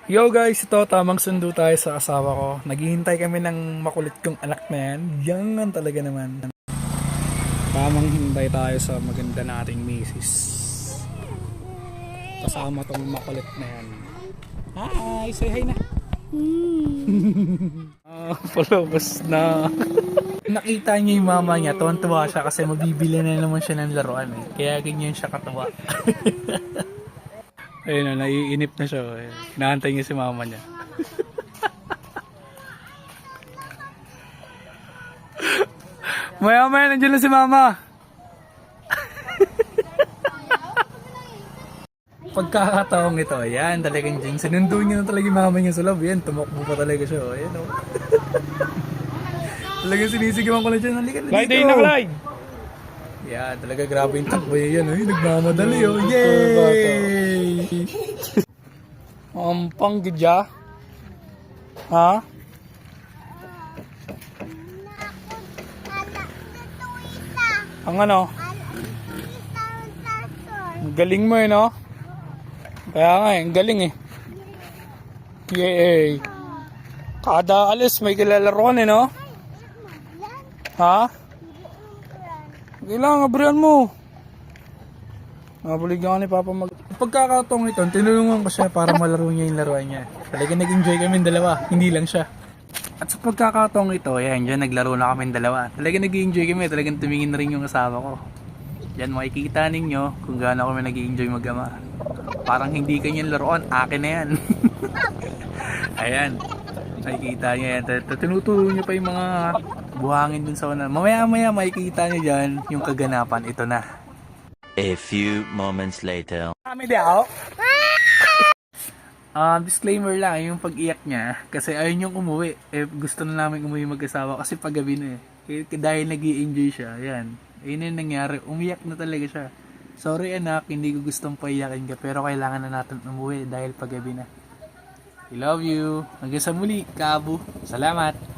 Yo guys, ito tamang sundo tayo sa asawa ko. Naghihintay kami ng makulit kong anak na yan. Yan talaga naman. Tamang hintay tayo sa maganda nating misis. Kasama tong makulit na yan. Hi! Say hi na! Palabas na. Nakita niya yung mama niya, tuwan-tuwa siya kasi mabibili na naman siya ng laruan eh. Kaya ganyan siya katuwa. Ayun na, naiinip na siya. Hinahantay niya si mama niya. Maya-maya, nandiyan na si mama. Pagkakataong ito, yan talagang dyan. Sinundo niya na talaga yung mama niya sa loob. Yan, tumakbo pa talaga siya. Ayan o. Talagang sinisigawan ko na siya. Halika na dito. Glide na glide! Yan, talaga grabe yung takbo niya yan. Nagmamadali o. Yay! Ampang gidya. Ha? Ang ano? Ang galing mo eh, no? Kaya nga eh, ang galing eh. Yay! Kada alis may kilalaroan eh, no? Ha? Kailangan abrihan mo. Nabulig nga ni Papa mag... Pagkakataong ito, tinulungan ko siya para malaro niya yung laruan niya. Talagang nag-enjoy kami dalawa, hindi lang siya. At sa pagkakataong ito, ayan, dyan naglaro na kami dalawa. Talagang nag-enjoy kami, talagang tumingin na rin yung asawa ko. Yan, makikita ninyo kung gaano kami nag-enjoy mag-ama. Parang hindi kanyang laruan, akin na yan. Ayan, makikita niya yan. Tinuturo niya pa yung mga buhangin dun sa una. Mamaya-maya makikita niyo dyan yung kaganapan. Ito na. A few moments later. Kami daw. Disclaimer lang, yung pag-iyak niya, kasi ayaw niyong umuwi. Gusto na namin umuwi mag-asawa kasi paggabi na dahil nag-i-enjoy siya, yan. Ayun yung nangyari, umiyak na talaga siya. Sorry anak, hindi ko gustong paiyakin ka, pero kailangan na natin umuwi dahil paggabi na. I love you. Hanggang sa muli, Kabu. Salamat.